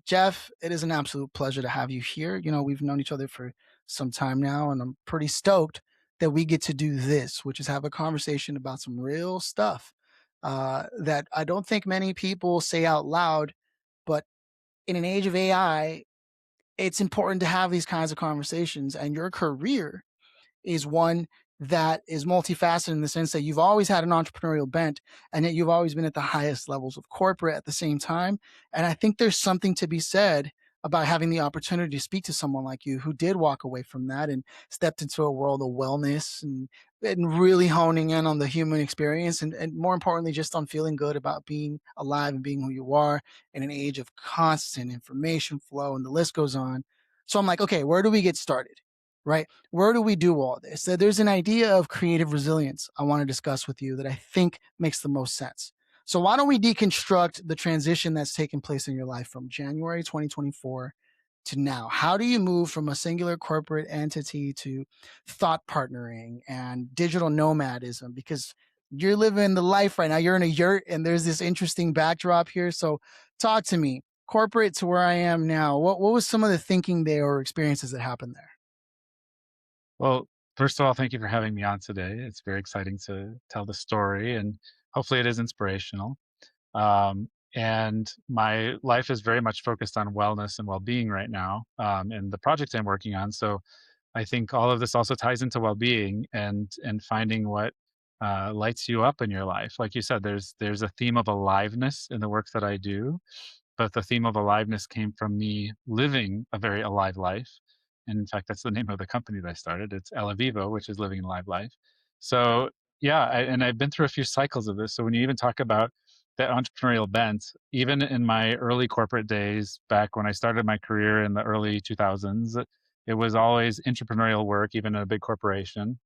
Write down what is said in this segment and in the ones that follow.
Jeff, it is an absolute pleasure to have you here. We've known each other for some time now, and I'm pretty stoked that we get to do this, which is have a conversation about some real stuff that I don't think many people say out loud. But in an age of AI, it's important to have these kinds of conversations, and your career is one that is multifaceted in the sense that you've always had an entrepreneurial bent, and yet you've always been at the highest levels of corporate at the same time. And I think there's something to be said about having the opportunity to speak to someone like you who did walk away from that and stepped into a world of wellness and really honing in on the human experience, and more importantly, just on feeling good about being alive and being who you are in an age of constant information flow, and the list goes on. So I'm like, okay, where do we get started? Right? Where do we do all this? So there's an idea of creative resilience I want to discuss with you that I think makes the most sense. So why don't we deconstruct the transition that's taken place in your life from January 2024 to now? How do you move from a singular corporate entity to thought partnering and digital nomadism? Because you're living the life right now. You're in a yurt and there's this interesting backdrop here. So talk to me. Corporate to where I am now. What was some of the thinking there or experiences that happened there? Well, first of all, thank you for having me on today. It's very exciting to tell the story, and hopefully, it is inspirational. And my life is very much focused on wellness and well-being right now, and the project I'm working on. So, I think all of this also ties into well-being and finding what lights you up in your life. Like you said, there's a theme of aliveness in the work that I do, but the theme of aliveness came from me living a very alive life. And in fact, that's the name of the company that I started. It's Ella Vivo, which is living a live life. So yeah, and I've been through a few cycles of this. So when you even talk about that entrepreneurial bent, even in my early corporate days, back when I started my career in the early 2000s, it was always entrepreneurial work, even in a big corporation.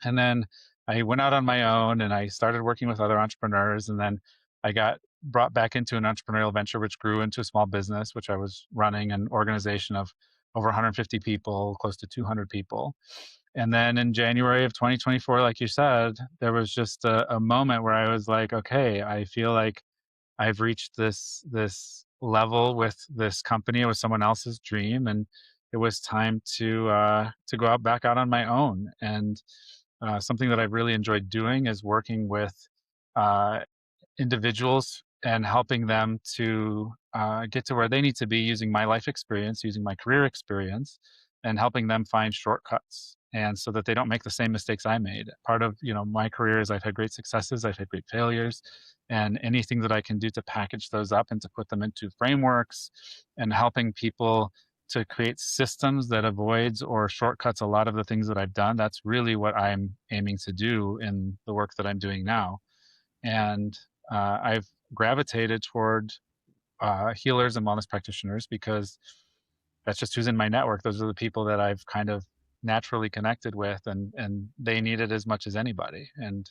And then I went out on my own and I started working with other entrepreneurs. And then I got brought back into an entrepreneurial venture, which grew into a small business, which I was running an organization of over 150 people, close to 200 people. And then in January of 2024, like you said, there was just a moment where I was like, okay, I feel like I've reached this level with this company. It was someone else's dream, and it was time to go out back out on my own. And something that I've really enjoyed doing is working with uh, individuals and helping them to get to where they need to be using my life experience, using my career experience, and helping them find shortcuts. And so that they don't make the same mistakes I made. Part of my career is I've had great successes, I've had great failures, and anything that I can do to package those up and to put them into frameworks and helping people to create systems that avoids or shortcuts a lot of the things that I've done. That's really what I'm aiming to do in the work that I'm doing now. And I've gravitated toward healers and wellness practitioners because that's just who's in my network. Those are the people that I've kind of naturally connected with, and they need it as much as anybody. And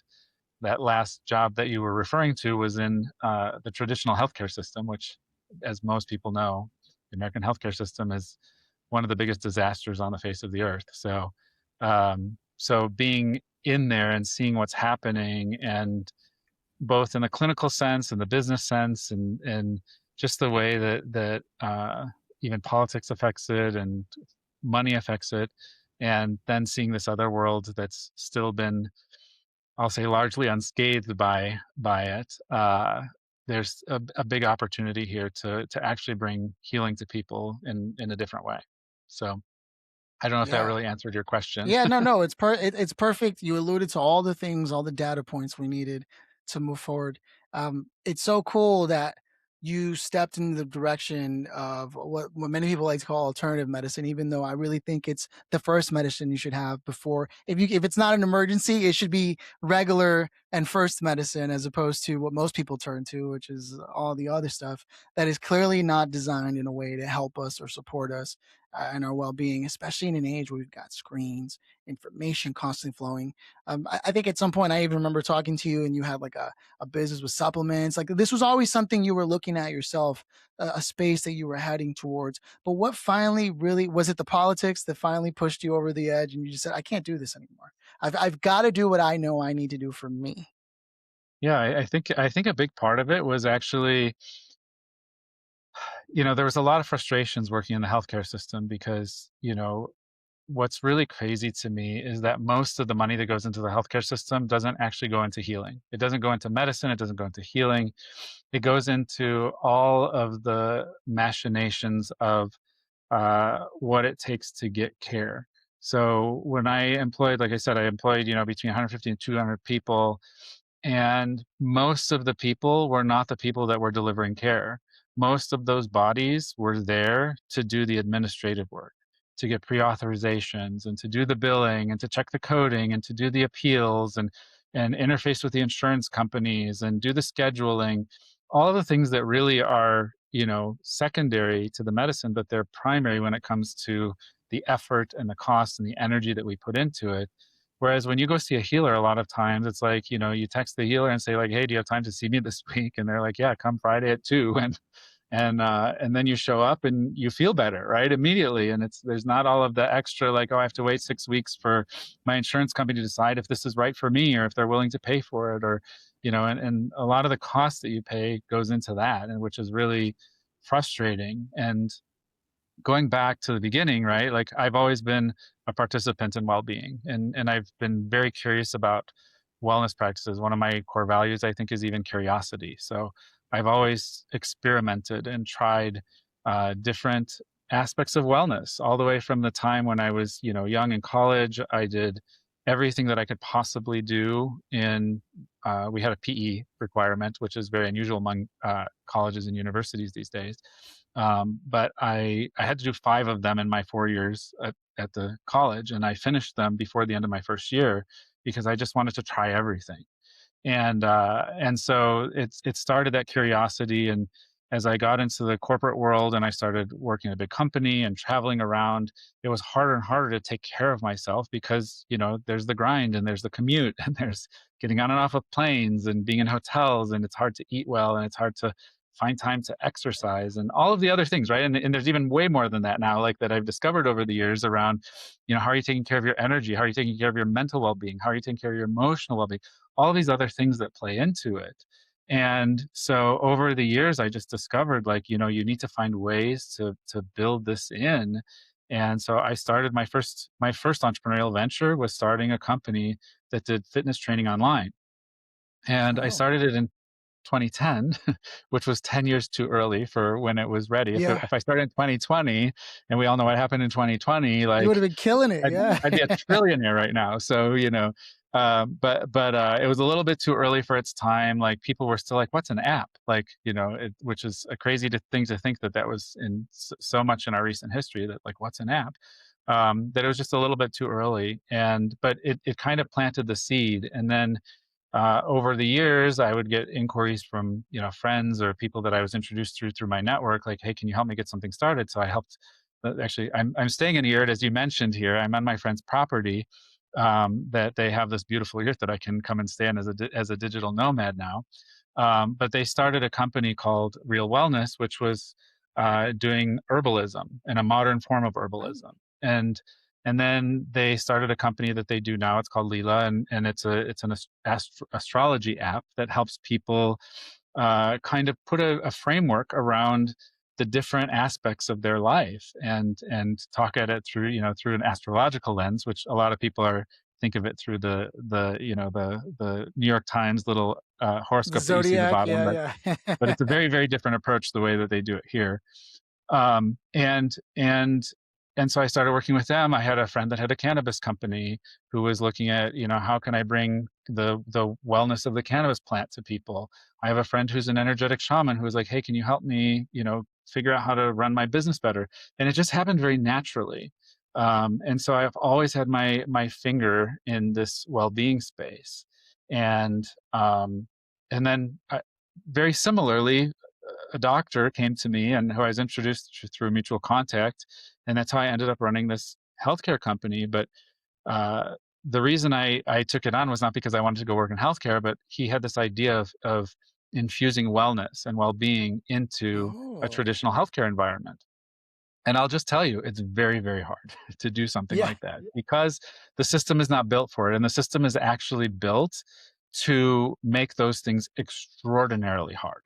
that last job that you were referring to was in the traditional healthcare system, which, as most people know, the American healthcare system is one of the biggest disasters on the face of the earth. So being in there and seeing what's happening, and both in the clinical sense and the business sense, and just the way that even politics affects it and money affects it, and then seeing this other world that's still been, I'll say, largely unscathed by it. There's a big opportunity here to actually bring healing to people in a different way. So I don't know if that Yeah. really answered your question. Yeah, no, it's perfect. You alluded to all the things, all the data points we needed to move forward. It's so cool that you stepped in the direction of what many people like to call alternative medicine, even though I really think it's the first medicine you should have before. If it's not an emergency, it should be regular and first medicine as opposed to what most people turn to, which is all the other stuff that is clearly not designed in a way to help us or support us and our well-being, especially in an age where we've got screens, information constantly flowing. I think at some point I even remember talking to you and you had like a business with supplements. Like this was always something you were looking at yourself, a space that you were heading towards. But what finally really was it the politics that finally pushed you over the edge and you just said, I can't do this anymore. I've got to do what I know I need to do for me. Yeah, I think a big part of it was actually there was a lot of frustrations working in the healthcare system because, what's really crazy to me is that most of the money that goes into the healthcare system doesn't actually go into healing. It doesn't go into medicine. It doesn't go into healing. It goes into all of the machinations of what it takes to get care. So when I employed, like I said, I employed, between 150 and 200 people, and most of the people were not the people that were delivering care. Most of those bodies were there to do the administrative work, to get pre-authorizations and to do the billing and to check the coding and to do the appeals and interface with the insurance companies and do the scheduling, all of the things that really are, secondary to the medicine, but they're primary when it comes to the effort and the cost and the energy that we put into it. Whereas when you go see a healer, a lot of times it's like, you text the healer and say like, "Hey, do you have time to see me this week?" And they're like, "Yeah, come Friday at 2." And then you show up and you feel better, right? Immediately. And there's not all of the extra like, "Oh, I have to wait 6 weeks for my insurance company to decide if this is right for me or if they're willing to pay for it," or, and a lot of the cost that you pay goes into that, and which is really frustrating. And going back to the beginning, right? Like I've always been a participant in well-being, and I've been very curious about wellness practices. One of my core values, I think, is even curiosity. So I've always experimented and tried different aspects of wellness, all the way from the time when I was, young in college. I did everything that I could possibly do in. We had a PE requirement, which is very unusual among colleges and universities these days. But I had to do 5 of them in my 4 years at the college, and I finished them before the end of my first year because I just wanted to try everything. And so it started that curiosity. And as I got into the corporate world and I started working at a big company and traveling around, it was harder and harder to take care of myself because, there's the grind and there's the commute and there's getting on and off of planes and being in hotels, and it's hard to eat well and it's hard to find time to exercise and all of the other things, right? And there's even way more than that now, like that I've discovered over the years around, how are you taking care of your energy? How are you taking care of your mental well-being? How are you taking care of your emotional well-being? All these other things that play into it. And so over the years, I just discovered like, you need to find ways to build this in. And so I started my first entrepreneurial venture was starting a company that did fitness training online. And I Oh, started it in 2010, which was 10 years too early for when it was ready. If, yeah. if I started in 2020, and we all know what happened in 2020, You would like have been killing it. I'd, Yeah. I'd be a trillionaire right now. So, but it was a little bit too early for its time. Like people were still like, "What's an app?" Like, which is a crazy thing to think that that was in so much in our recent history that like, what's an app? That it was just a little bit too early. But it kind of planted the seed. And then over the years, I would get inquiries from friends or people that I was introduced through my network, like, "Hey, can you help me get something started?" So I helped. Actually, I'm staying in a yurt, as you mentioned here. I'm on my friend's property. That they have this beautiful yurt that I can come and stay in as a digital nomad now. But they started a company called Real Wellness, which was doing herbalism and a modern form of Oh, herbalism. And then they started a company that they do now. It's called Leela, and it's an astrology app that helps people kind of put a framework around the different aspects of their life and talk at it through through an astrological lens, which a lot of people are think of it through the New York Times little the horoscope that you see at the Zodiac. bottom, Yeah, but yeah. it's a very, very different approach the way that they do it here. Um, and and and so I started working with them. I had a friend that had a cannabis company who was looking at, how can I bring the wellness of the cannabis plant to people? I have a friend who's an energetic shaman who was like, "Hey, can you help me, figure out how to run my business better?" And it just happened very naturally. And so I've always had my finger in this well-being space. And and then very similarly, a doctor came to me and who I was introduced to through a mutual contact, and that's how I ended up running this healthcare company. But the reason I took it on was not because I wanted to go work in healthcare, but he had this idea of infusing wellness and well-being into a Oh, traditional healthcare environment. And I'll just tell you, it's very, very hard to do something yeah. like that because the system is not built for it. And the system is actually built to make those things extraordinarily hard.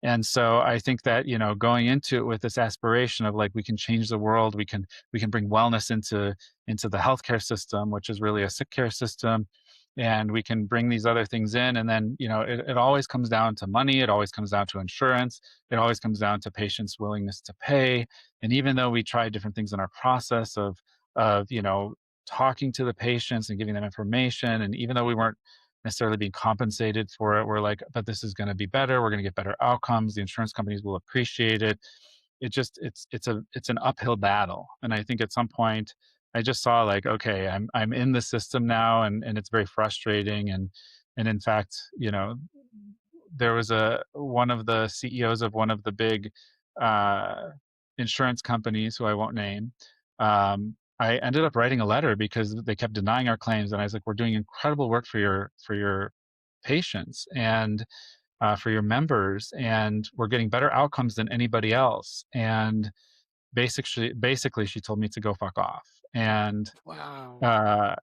And so I think that, going into it with this aspiration of like we can change the world, we can bring wellness into the healthcare system, which is really a sick care system, and we can bring these other things in. And then, it always comes down to money, it always comes down to insurance, it always comes down to patients' willingness to pay. And even though we try different things in our process of talking to the patients and giving them information, and even though we weren't necessarily being compensated for it, we're like, but this is going to be better, we're going to get better outcomes, the insurance companies will appreciate it. It's an uphill battle. And I think at some point I just saw like, okay, I'm in the system now, and it's very frustrating. And in fact, there was a one of the CEOs of one of the big uh insurance companies, who I won't name. I ended up writing a letter because they kept denying our claims, and I was like, "We're doing incredible work for your patients and for your members, and we're getting better outcomes than anybody else." And basically, she told me to go fuck off. And Wow. uh,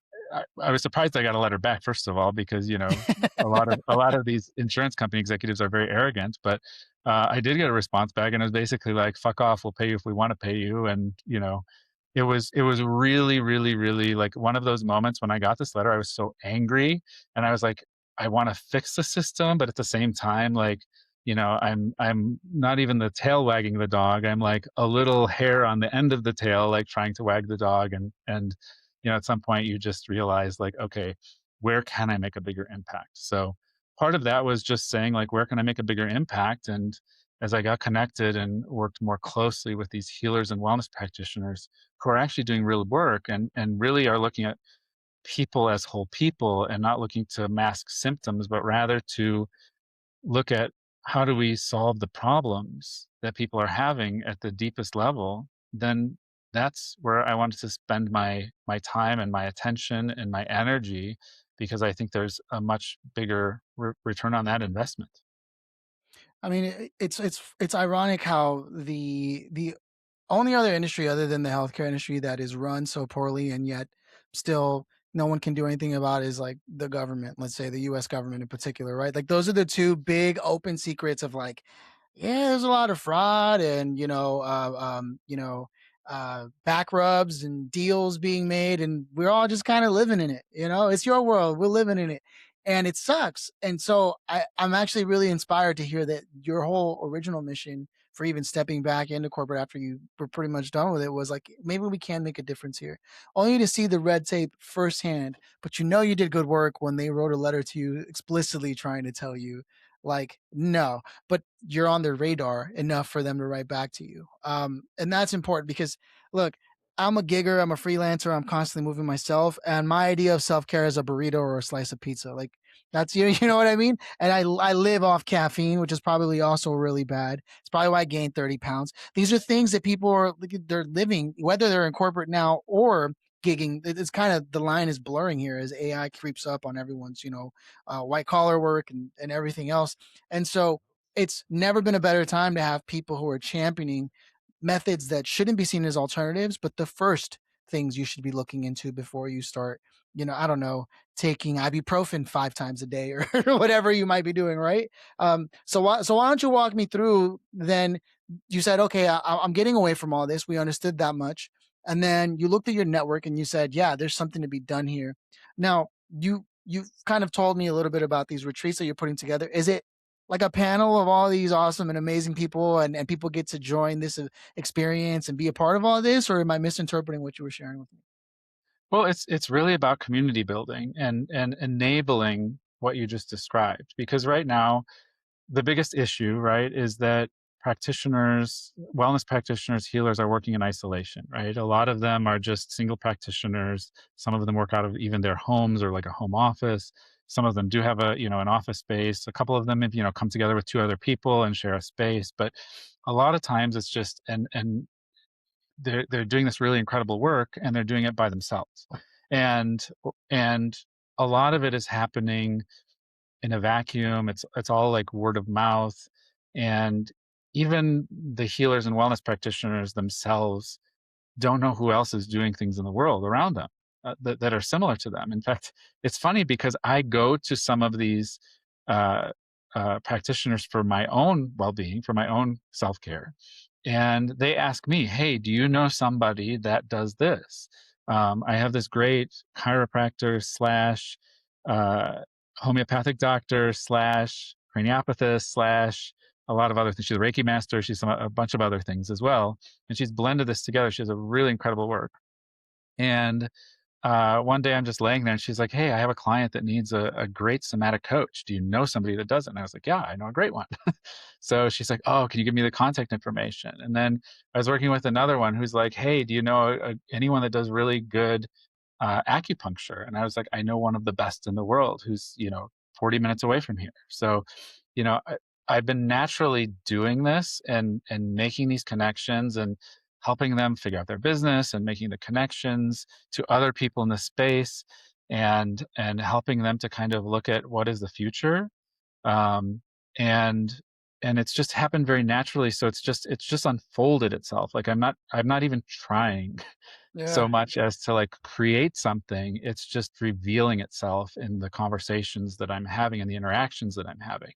I was surprised I got a letter back, first of all, because a lot of these insurance company executives are very arrogant. But I did get a response back, and it was basically like, "Fuck off. We'll pay you if we want to pay you." And it was really, really, really like one of those moments when I got this letter. I was so angry, and I was like, I want to fix the system, but at the same time, like, I'm not even the tail wagging the dog. I'm like a little hair on the end of the tail, like trying to wag the dog. And at some point you just realize like, okay, where can I make a bigger impact? So part of that was just saying like, where can I make a bigger impact? And as I got connected and worked more closely with these healers and wellness practitioners who are actually doing real work, and really are looking at people as whole people, and not looking to mask symptoms, but rather to look at how do we solve the problems that people are having at the deepest level, then that's where I wanted to spend my time and my attention and my energy, because I think there's a much bigger return on that investment. I mean, it's ironic how the only other industry other than the healthcare industry that is run so poorly and yet still no one can do anything about is like the government, let's say the US government in particular, right? Like those are the two big open secrets of like, yeah, there's a lot of fraud and back rubs and deals being made, and we're all just kind of living in it. It's your world, we're living in it, and it sucks. And so I'm actually really inspired to hear that your whole original mission for even stepping back into corporate after you were pretty much done with it was like, maybe we can make a difference here. Only to see the red tape firsthand, but you did good work when they wrote a letter to you explicitly trying to tell you, like, no, but you're on their radar enough for them to write back to you. And that's important because, look, I'm a gigger, I'm a freelancer, I'm constantly moving myself, and my idea of self care is a burrito or a slice of pizza. Like, that's you know what I mean? And I live off caffeine, which is probably also really bad. It's probably why I gained 30 pounds. These are things that people are they're living, whether they're in corporate now or gigging. It's kind of, the line is blurring here as AI creeps up on everyone's white collar work and everything else. And so it's never been a better time to have people who are championing methods that shouldn't be seen as alternatives, but the first things you should be looking into before you start, I don't know, taking ibuprofen 5 times a day or whatever you might be doing, right? So why don't you walk me through then? You said, okay, I'm getting away from all this. We understood that much. And then you looked at your network and you said, yeah, there's something to be done here. Now, you've kind of told me a little bit about these retreats that you're putting together. Is it like a panel of all these awesome and amazing people, and people get to join this experience and be a part of all this, or am I misinterpreting what you were sharing with me? Well, it's really about community building and enabling what you just described, because right now the biggest issue, right, is that wellness practitioners, healers are working in isolation, right? A lot of them are just single practitioners. Some of them work out of even their homes or like a home office. Some of them do have an office space. A couple of them, come together with two other people and share a space. But a lot of times it's just, and they're doing this really incredible work, and they're doing it by themselves. And a lot of it is happening in a vacuum. It's all like word of mouth. And even the healers and wellness practitioners themselves don't know who else is doing things in the world around them, that are similar to them. In fact, it's funny because I go to some of these uh, practitioners for my own well-being, for my own self-care, and they ask me, "Hey, do you know somebody that does this?" I have this great chiropractor slash uh, homeopathic doctor slash craniopathist slash a lot of other things. She's a Reiki master. She's a bunch of other things as well, and she's blended this together. She has a really incredible work. And one day I'm just laying there and she's like, "Hey, I have a client that needs a great somatic coach. Do you know somebody that does it?" And I was like, "Yeah, I know a great one." So she's like, "Oh, can you give me the contact information?" And then I was working with another one who's like, "Hey, do you know anyone that does really good acupuncture?" And I was like, "I know one of the best in the world who's, 40 minutes away from here." So, you know, I've been naturally doing this and making these connections and helping them figure out their business and making the connections to other people in the space and helping them to kind of look at what is the future. Um, and and it's just happened very naturally. So it's just unfolded itself. Like I'm not even trying Yeah. so much as to like create something. It's just revealing itself in the conversations that I'm having and the interactions that I'm having.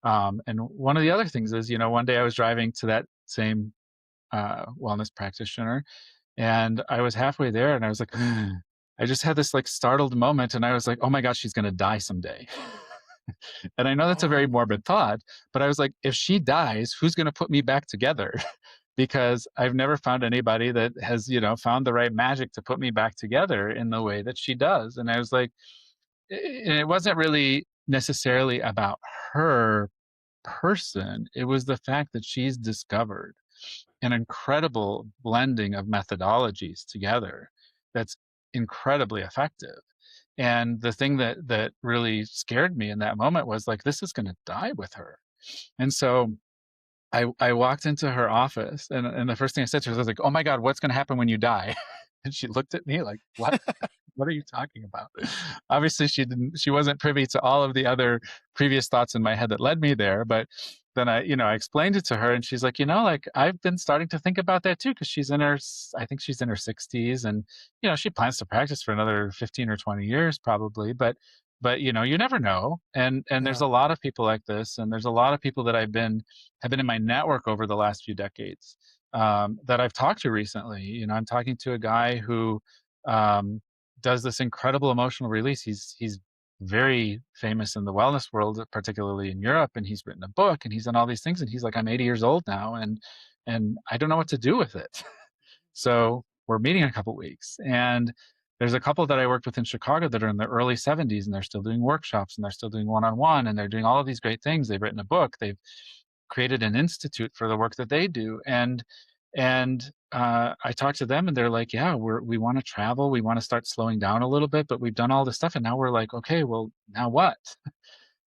And one of the other things is, one day I was driving to that same wellness practitioner, and I was halfway there, and I was like, I just had this like startled moment, and I was like, oh my gosh, she's gonna die someday. And I know that's a very Oh, morbid thought, but I was like, if she dies, who's gonna put me back together? Because I've never found anybody that has, found the right magic to put me back together in the way that she does. And I was like, and it wasn't really necessarily about her person. It was the fact that she's discovered an incredible blending of methodologies together that's incredibly effective. And the thing that really scared me in that moment was like, this is going to die with her. And so I walked into her office, and the first thing I said to her was like, "Oh my God, what's going to happen when you die?" And she looked at me like, "What? What are you talking about?" Obviously, she wasn't privy to all of the other previous thoughts in my head that led me there. But then I explained it to her, and she's like, like I've been starting to think about that too, because I think she's in her 60s, and she plans to practice for another 15 or 20 years probably. But you never know, and there's yeah. a lot of people like this, and there's a lot of people that have been in my network over the last few decades, that I've talked to recently. I'm talking to a guy who um, does this incredible emotional release. He's very famous in the wellness world, particularly in Europe, and he's written a book and he's done all these things. And he's like, I'm 80 years old now, and I don't know what to do with it. So we're meeting in a couple weeks, and there's a couple that I worked with in Chicago that are in their early 70s, and they're still doing workshops and they're still doing one-on-one, and they're doing all of these great things. They've written a book. They've created an institute for the work that they do, and I talked to them, and they're like, yeah, we want to travel, we want to start slowing down a little bit, but we've done all this stuff, and now we're like, okay, well, now what?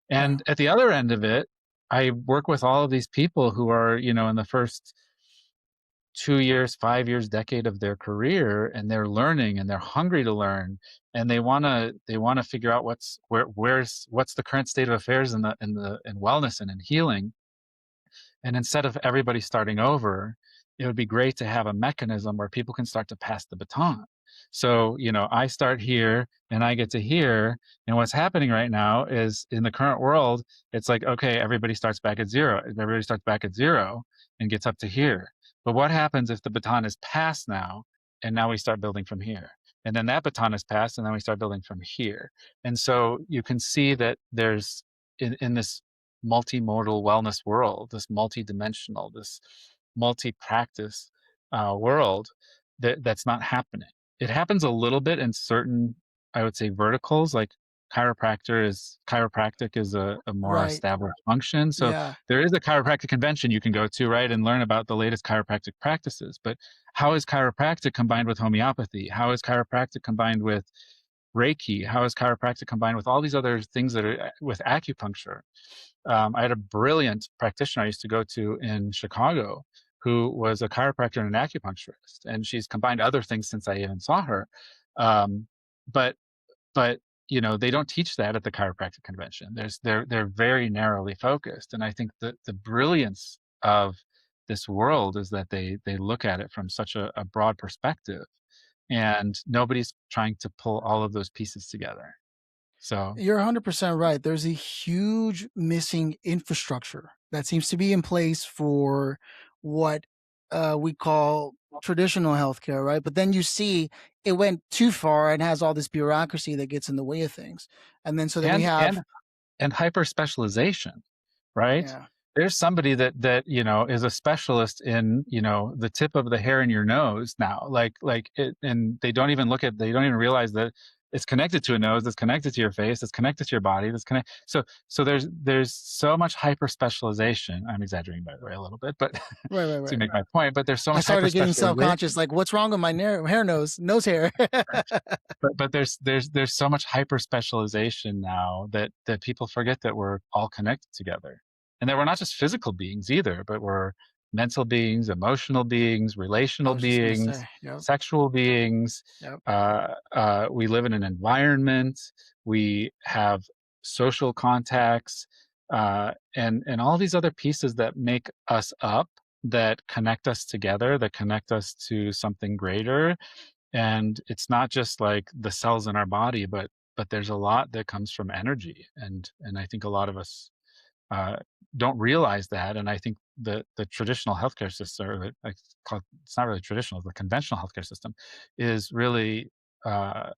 Yeah. And at the other end of it, I work with all of these people who are, in the first 2 years, 5 years, decade of their career, and they're learning and they're hungry to learn, and they want to figure out what's the current state of affairs in wellness and in healing. And instead of everybody starting over, it would be great to have a mechanism where people can start to pass the baton. So, I start here and I get to here. And what's happening right now is in the current world, it's like, okay, everybody starts back at zero. Everybody starts back at zero and gets up to here. But what happens if the baton is passed now and now we start building from here? And then that baton is passed and then we start building from here. And so you can see that there's in this multimodal wellness world, this multi-dimensional, this multi-practice world, that's not happening. It happens a little bit in certain, I would say, verticals, like chiropractic is a more Right. established function. So Yeah. there is a chiropractic convention you can go to, right, and learn about the latest chiropractic practices. But how is chiropractic combined with homeopathy? How is chiropractic combined with Reiki? How is chiropractic combined with all these other things that are with acupuncture? I had a brilliant practitioner I used to go to in Chicago who was a chiropractor and an acupuncturist, and she's combined other things since I even saw her. Um, but but they don't teach that at the chiropractic convention. They're very narrowly focused, and I think that the brilliance of this world is that they look at it from such a broad perspective, and nobody's trying to pull all of those pieces together. So You're 100% right. There's a huge missing infrastructure that seems to be in place for what we call traditional healthcare, right? But then you see it went too far and has all this bureaucracy that gets in the way of things. And then so then we and have, and and hyper specialization, right? yeah, There's somebody that is a specialist in the tip of the hair in your nose now, and they don't even realize that it's connected to a nose, it's connected to your face, it's connected to your body, that's connect. So there's so much hyper specialization. I'm exaggerating, by the way, a little bit, but right, right, to right. make my point. But there's so I much hyper started getting self conscious, specialization. like, what's wrong with my hair, nose hair? But there's so much hyper specialization now that people forget that we're all connected together, and that we're not just physical beings either, but we're mental beings, emotional beings, I relational was just gonna beings, say, yep, sexual beings. yep. We live in an environment. We have social contacts, and all these other pieces that make us up, that connect us together, that connect us to something greater. And it's not just like the cells in our body, but there's a lot that comes from energy, and I think a lot of us uh, don't realize that. And I think the traditional healthcare system, or it's not really traditional, the conventional healthcare system, is really uh,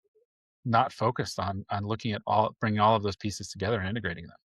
not focused on looking at bringing all of those pieces together and integrating them.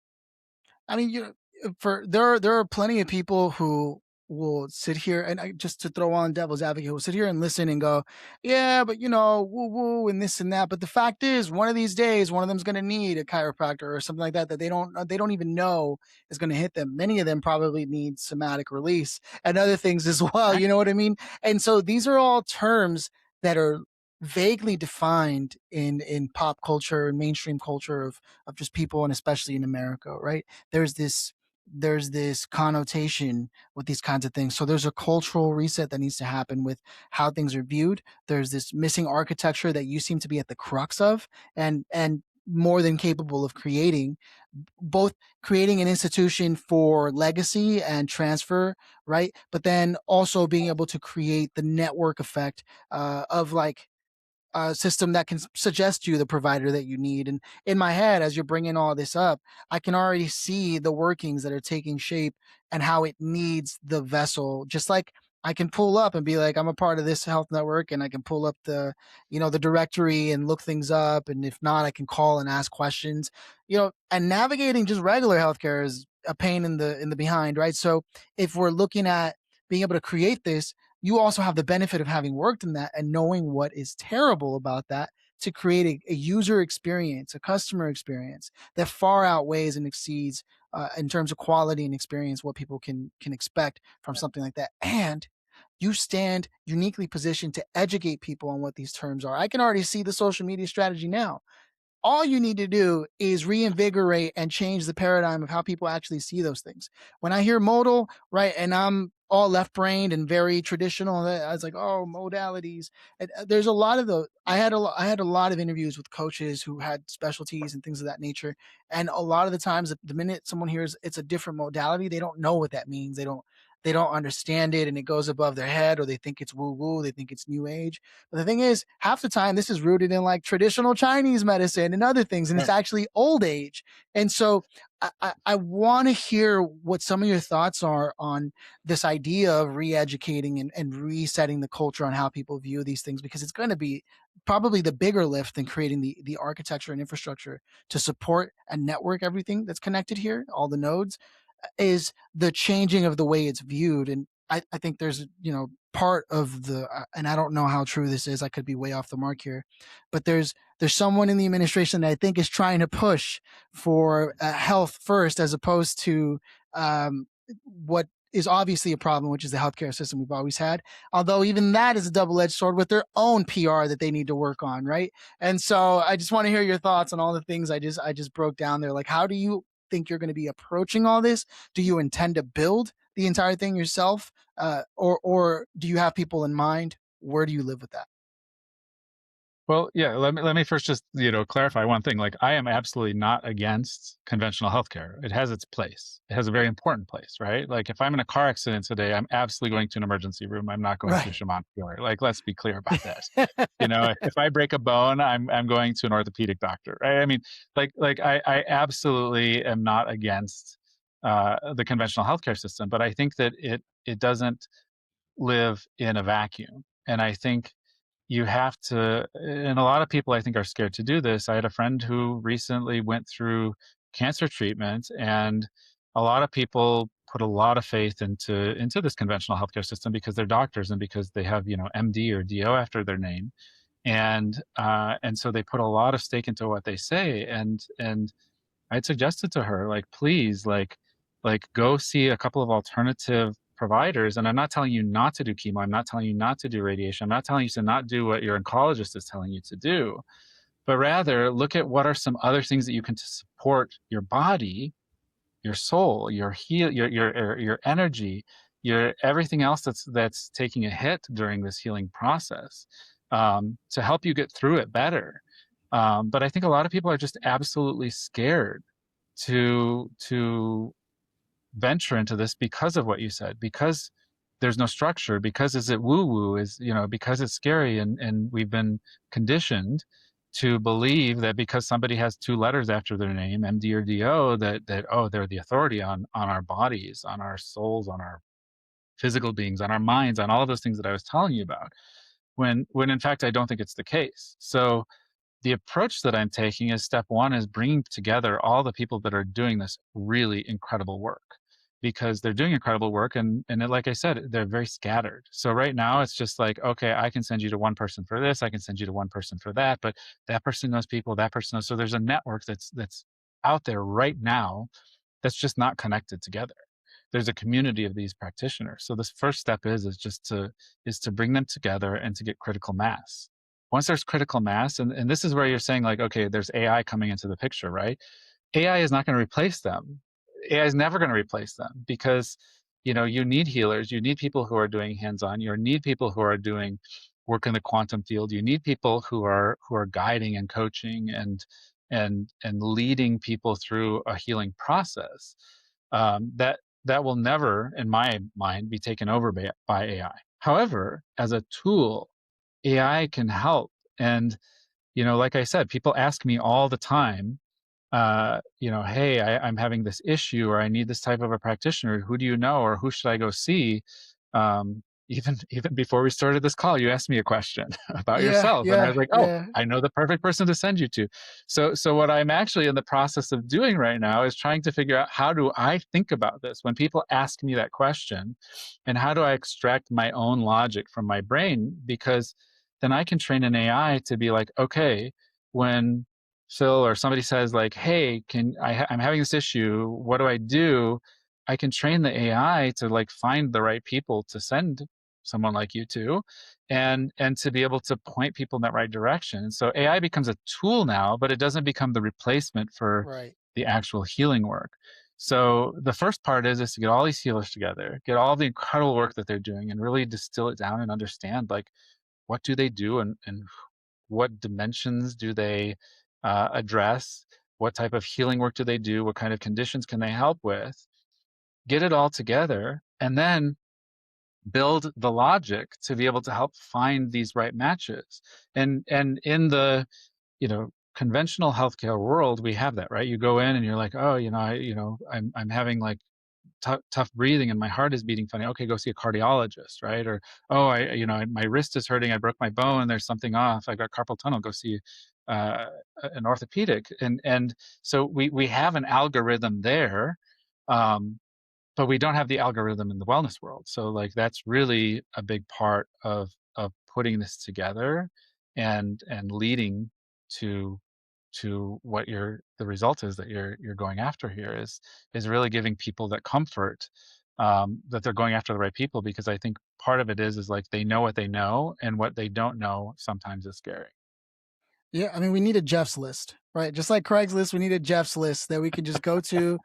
I mean, for there are plenty of people who will sit here and just to throw on devil's advocate, will sit here and listen and go, yeah, but woo woo and this and that. But the fact is, one of these days, one of them's going to need a chiropractor or something like that they don't even know is going to hit them. Many of them probably need somatic release and other things as well. You know what I mean? And so these are all terms that are vaguely defined in pop culture and mainstream culture of just people, and especially in America, right? there's this there's this connotation with these kinds of things. So there's a cultural reset that needs to happen with how things are viewed. There's this missing architecture that you seem to be at the crux of, and more than capable of creating, both creating an institution for legacy and transfer, right? But then also being able to create the network effect of like system that can suggest you the provider that you need. And in my head, as you're bringing all this up, I can already see the workings that are taking shape and how it needs the vessel. Just like I can pull up and be like, I'm a part of this health network, and I can pull up the directory and look things up. And if not, I can call and ask questions. And navigating just regular healthcare is a pain in the behind, right? So if we're looking at being able to create this, you also have the benefit of having worked in that and knowing what is terrible about that to create a user experience, a customer experience that far outweighs and exceeds in terms of quality and experience what people can expect from something like that. And you stand uniquely positioned to educate people on what these terms are. I can already see the social media strategy now. All you need to do is reinvigorate and change the paradigm of how people actually see those things. When I hear modal, right, and I'm all left brained and very traditional, I was like, oh, modalities. And, there's a lot of the. I had a lot of interviews with coaches who had specialties and things of that nature, and a lot of the times, the minute someone hears it's a different modality, they don't know what that means. They don't understand it, and it goes above their head, or they think it's woo woo, they think it's new age. But the thing is, half the time, this is rooted in like traditional Chinese medicine and other things, and it's Right. actually old age. And so I want to hear what some of your thoughts are on this idea of re-educating and resetting the culture on how people view these things, because it's going to be probably the bigger lift than creating the architecture and infrastructure to support and network everything that's connected here, all the nodes, is the changing of the way it's viewed. And I think there's part of and I don't know how true this is, I could be way off the mark here, but there's someone in the administration that I think is trying to push for health first, as opposed to what is obviously a problem, which is the healthcare system we've always had. Although even that is a double-edged sword with their own PR that they need to work on, right? And so I just want to hear your thoughts on all the things I just broke down there. Like, how do you think you're going to be approaching all this? Do you intend to build the entire thing yourself, or do you have people in mind? Where do you live with that? Well, yeah, let me first just, clarify one thing. Like, I am absolutely not against conventional healthcare. It has its place. It has a very important place, right? Like, if I'm in a car accident today, I'm absolutely going to an emergency room. I'm not going to a Right. shamanic healer. Like, let's be clear about that. If I break a bone, I'm going to an orthopedic doctor, right? I mean, I absolutely am not against the conventional healthcare system, but I think that it doesn't live in a vacuum. And I think you have to, and a lot of people I think are scared to do this. I had a friend who recently went through cancer treatment, and a lot of people put a lot of faith into this conventional healthcare system because they're doctors and because they have, MD or DO after their name, and so they put a lot of stake into what they say, and I'd suggested to her, like, please, go see a couple of alternative providers. And I'm not telling you not to do chemo. I'm not telling you not to do radiation. I'm not telling you to not do what your oncologist is telling you to do, but rather look at what are some other things that you can to support your body, your soul, your energy, your everything else that's taking a hit during this healing process, to help you get through it better. But I think a lot of people are just absolutely scared to venture into this because of what you said, because there's no structure, because is it woo woo, is because it's scary, and we've been conditioned to believe that because somebody has two letters after their name, MD or DO, that oh, they're the authority on our bodies, on our souls, on our physical beings, on our minds, on all of those things that I was telling you about. When in fact I don't think it's the case. So the approach that I'm taking is step one is bringing together all the people that are doing this really incredible work, because they're doing incredible work, like I said, they're very scattered. So right now it's just like, okay, I can send you to one person for this, I can send you to one person for that, but that person knows people, that person knows. So there's a network that's out there right now that's just not connected together. There's a community of these practitioners. So this first step is to bring them together and to get critical mass. Once there's critical mass, and this is where you're saying, like, okay, there's AI coming into the picture, right? AI is not going to replace them. AI is never going to replace them, because you need healers, you need people who are doing hands-on, you need people who are doing work in the quantum field, you need people who are guiding and coaching and leading people through a healing process, that will never, in my mind, be taken over by AI. However, as a tool, AI can help. And like I said, people ask me all the time, hey, I'm having this issue, or I need this type of a practitioner. Who do you know, or who should I go see? Even before we started this call, you asked me a question about Yeah, yourself, and I yeah, was like, oh, yeah. I know the perfect person to send you to. So what I'm actually in the process of doing right now is trying to figure out, how do I think about this when people ask me that question, and how do I extract my own logic from my brain, because then I can train an AI to be like, okay, when Phil or somebody says, like, "Hey, I'm having this issue. What do I do?" I can train the AI to, like, find the right people to send someone like you to, and to be able to point people in that right direction. So AI becomes a tool now, but it doesn't become the replacement for Right. the actual healing work. So the first part is to get all these healers together, get all the incredible work that they're doing, and really distill it down and understand, like, what do they do, and what dimensions do they address? What type of healing work do they do? What kind of conditions can they help with? Get it all together, and then build the logic to be able to help find these right matches. And in the conventional healthcare world, we have that, right? You go in and you're like, oh, I'm having, like, tough breathing and my heart is beating funny. Okay, go see a cardiologist, right? Or, oh, my wrist is hurting. I broke my bone. There's something off. I got carpal tunnel. Go see uh, an orthopedic. And so we have an algorithm there, um, but we don't have the algorithm in the wellness world. So, like, that's really a big part of putting this together, and leading to what the result is that you're going after here, is really giving people that comfort, that they're going after the right people, because I think part of it is like, they know what they know, and what they don't know sometimes is scary. Yeah, I mean, we need a Jeff's list, right? Just like Craigslist, we need a Jeff's list that we can just go to,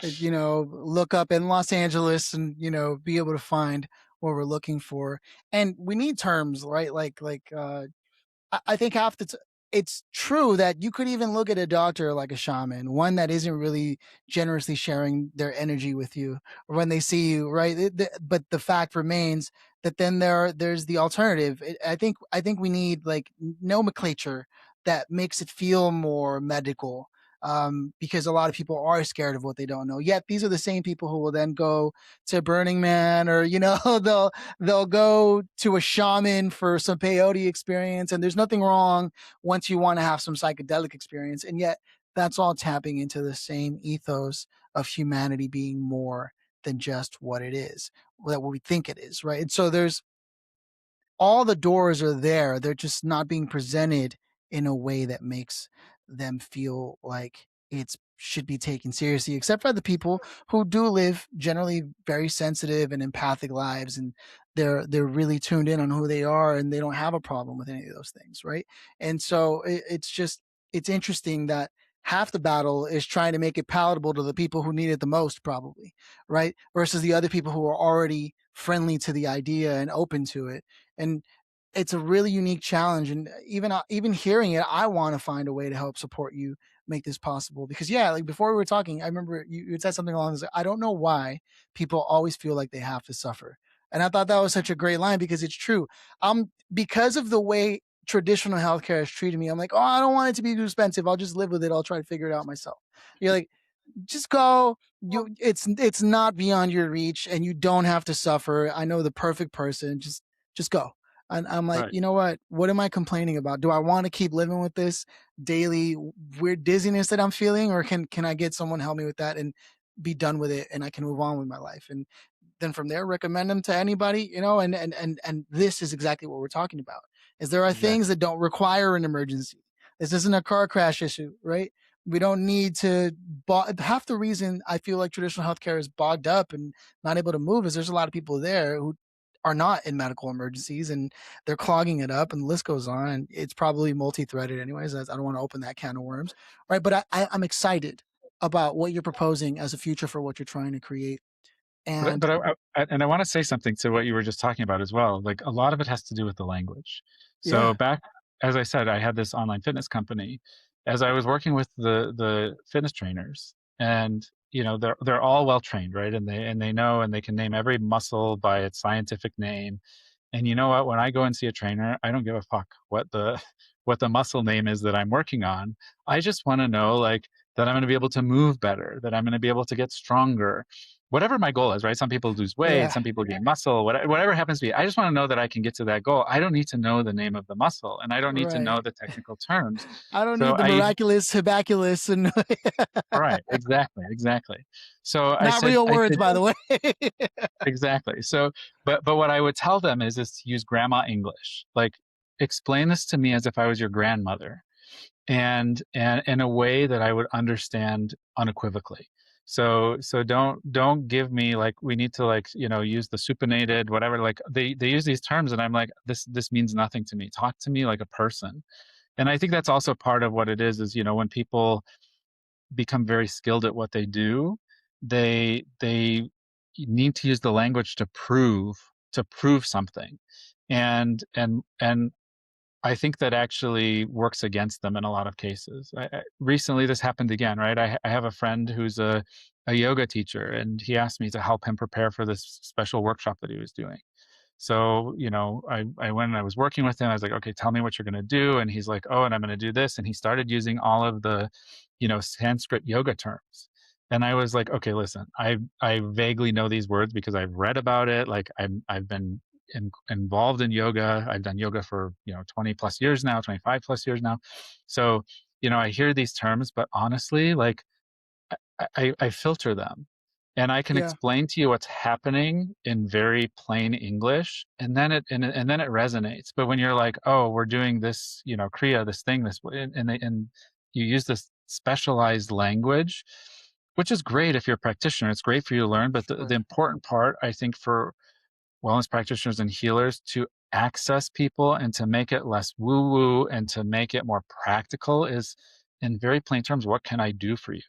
look up in Los Angeles and, be able to find what we're looking for. And we need terms, right? Like I think half the it's true that you could even look at a doctor like a shaman, one that isn't really generously sharing their energy with you or when they see you, right? But the fact remains that then there's the alternative. I think we need like nomenclature that makes it feel more medical. Because a lot of people are scared of what they don't know. Yet these are the same people who will then go to Burning Man, or they'll go to a shaman for some peyote experience. And there's nothing wrong once you want to have some psychedelic experience. And yet that's all tapping into the same ethos of humanity being more than just what it is, what we think it is, right? And so there's all the doors are there. They're just not being presented in a way that makes them feel like it's should be taken seriously, except for the people who do live generally very sensitive and empathic lives, and they're really tuned in on who they are, and they don't have a problem with any of those things, right? And so it's just it's interesting that half the battle is trying to make it palatable to the people who need it the most, probably, right? Versus the other people who are already friendly to the idea and open to it. And it's a really unique challenge. And even hearing it, I want to find a way to help support you make this possible. Because yeah, like before we were talking, I remember you had said something along this. I don't know why people always feel like they have to suffer. And I thought that was such a great line because it's true. Because of the way traditional healthcare has treated me, I'm like, oh, I don't want it to be too expensive. I'll just live with it. I'll try to figure it out myself. You're like, just go. It's not beyond your reach, and you don't have to suffer. I know the perfect person. Just go. And I'm like, Right. you know what? What am I complaining about? Do I want to keep living with this daily weird dizziness that I'm feeling, or can I get someone to help me with that and be done with it, and I can move on with my life? And then from there, recommend them to anybody, and this is exactly what we're talking about. Is there are things Exactly. that don't require an emergency. This isn't a car crash issue, right? We don't need to half the reason I feel like traditional healthcare is bogged up and not able to move is there's a lot of people there who are not in medical emergencies, and they're clogging it up, and the list goes on, and it's probably multi-threaded anyways. I don't want to open that can of worms, right? But I'm excited about what you're proposing as a future for what you're trying to create. And But I want to say something to what you were just talking about as well. Like a lot of it has to do with the language. So yeah, back, as I said, I had this online fitness company. As I was working with the fitness trainers, and they're all well trained, right? And they know and they can name every muscle by its scientific name. And you know what? When I go and see a trainer, I don't give a fuck what the what the muscle name is that I'm working on. I just want to know like that I'm going to be able to move better, that I'm going to be able to get stronger, whatever my goal is, right? Some people lose weight, yeah, some people gain muscle, whatever happens to be. I just want to know that I can get to that goal. I don't need to know the name of the muscle, and I don't need to know right. the technical terms. I don't So need the I use miraculous hibaculous and right, exactly, exactly. So I not said, real I words, said by the way. exactly. So, but what I would tell them is to use grandma English. Like, explain this to me as if I was your grandmother, and in a way that I would understand unequivocally. So don't give me like we need to like use the supinated whatever, like they use these terms and I'm like this means nothing to me. Talk to me like a person. And I think that's also part of what it is when people become very skilled at what they do, they need to use the language to prove something. And I think that actually works against them in a lot of cases. Recently, this happened again, right? I have a friend who's a yoga teacher, and he asked me to help him prepare for this special workshop that he was doing. So, I went and I was working with him. I was like, okay, tell me what you're going to do. And he's like, oh, and I'm going to do this. And he started using all of the, Sanskrit yoga terms. And I was like, okay, listen, I vaguely know these words because I've read about it. Like I've been involved in yoga. I've done yoga for, 20 plus years now, 25 plus years now. So, I hear these terms, but honestly, like I filter them, and I can Yeah, explain to you what's happening in very plain English, and then it resonates. But when you're like, "Oh, we're doing this, kriya, this thing, this," and you use this specialized language, which is great if you're a practitioner. It's great for you to learn, but the sure. important part, I think, for wellness practitioners and healers to access people and to make it less woo woo and to make it more practical is in very plain terms, what can I do for you?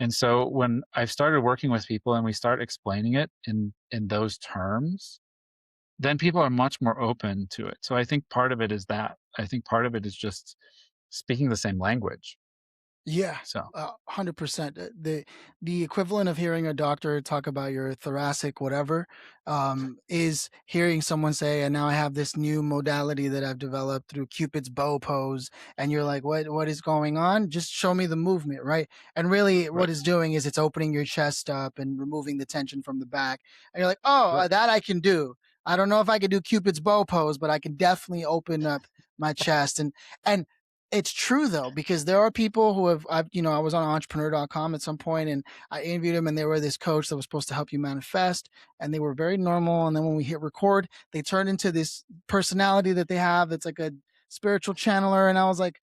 And so when I've started working with people and we start explaining it in those terms, then people are much more open to it. So I think part of it is that. I think part of it is just speaking the same language. Yeah, So 100%. The equivalent of hearing a doctor talk about your thoracic whatever, is hearing someone say, "And now I have this new modality that I've developed through Cupid's bow pose," and you're like, "What is going on? Just show me the movement, right?" And really, what right, it's doing is it's opening your chest up and removing the tension from the back, and you're like, "Oh, right, that I can do." I don't know if I could do Cupid's bow pose, but I can definitely open up my chest. And it's true though, because there are people who have, I was on entrepreneur.com at some point and I interviewed them, and they were this coach that was supposed to help you manifest, and they were very normal. And then when we hit record, they turned into this personality that they have. It's like a spiritual channeler. And I was like,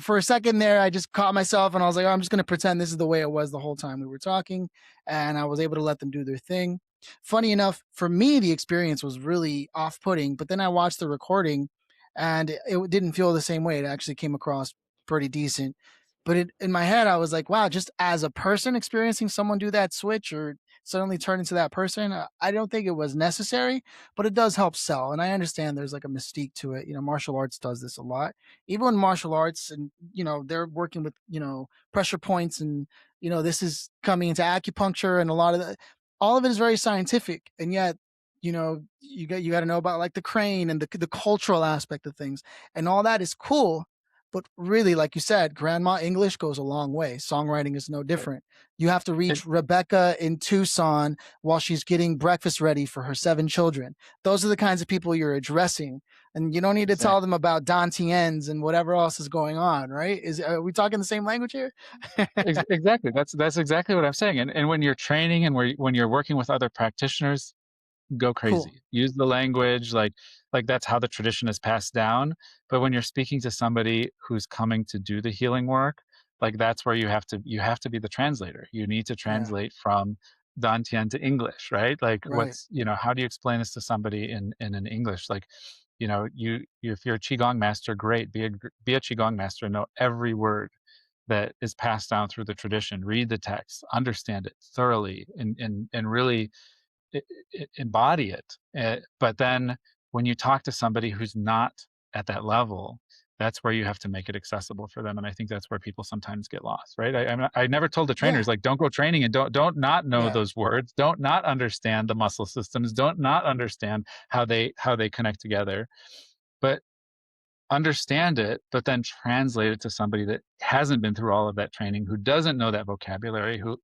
for a second there, I just caught myself and I was like, oh, I'm just going to pretend this is the way it was the whole time we were talking. And I was able to let them do their thing. Funny enough, for me, the experience was really off putting, but then I watched the recording and it didn't feel the same way. It actually came across pretty decent. But in my head, I was like, wow, just as a person experiencing someone do that switch or suddenly turn into that person, I don't think it was necessary, but it does help sell. And I understand there's like a mystique to it. Martial arts does this a lot, even in martial arts, and they're working with pressure points, and this is coming into acupuncture, and a lot of all of it is very scientific, and yet you got to know about like the crane and the cultural aspect of things, and all that is cool. But really, like you said, grandma English goes a long way. Songwriting is no right. different. You have to It, reach Rebecca in Tucson while she's getting breakfast ready for her 7 children. Those are the kinds of people you're addressing, and you don't need to tell exactly. them about Dantians and whatever else is going on, right? Are we talking the same language here? Exactly. That's exactly what I'm saying. And when you're training and when you're working with other practitioners, go Cool. crazy. Use the language, like that's how the tradition is passed down. But when you're speaking to somebody who's coming to do the healing work, like that's where you have to be the translator. You need to Yeah. translate from Dantian to English, right? Like Right. how do you explain this to somebody in an English? Like, if you're a qigong master, great. Be a qigong master and know every word that is passed down through the tradition. Read the text, understand it thoroughly, and really embody it. But then when you talk to somebody who's not at that level, that's where you have to make it accessible for them. And I think that's where people sometimes get lost, right? I never told the Yeah. trainers like, don't go training and don't not know Yeah. those words, don't not understand the muscle systems, don't not understand how they connect together, but understand it, but then translate it to somebody that hasn't been through all of that training, who doesn't know that vocabulary, who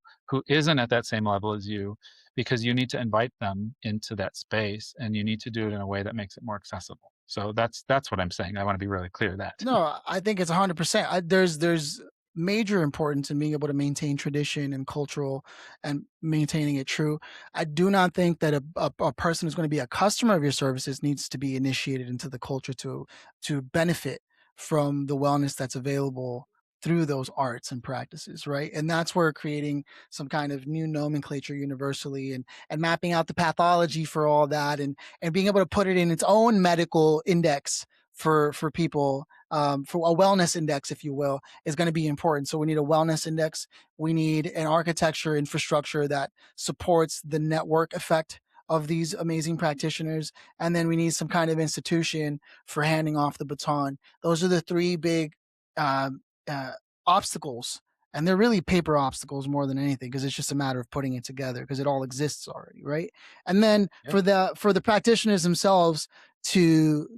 isn't at that same level as you, because you need to invite them into that space and you need to do it in a way that makes it more accessible. So that's what I'm saying. I want to be really clear that. No, I think it's 100%. There's major importance in being able to maintain tradition and cultural and maintaining it true. I do not think that a person who's going to be a customer of your services needs to be initiated into the culture to benefit from the wellness that's available through those arts and practices, right? And that's where creating some kind of new nomenclature universally, and mapping out the pathology for all that, and being able to put it in its own medical index for people, for a wellness index, if you will, is going to be important. So we need a wellness index. We need an architecture infrastructure that supports the network effect of these amazing practitioners. And then we need some kind of institution for handing off the baton. Those are the three big uh, uh, obstacles. And they're really paper obstacles more than anything, because it's just a matter of putting it together, because it all exists already, right? And then Yep. for the practitioners themselves to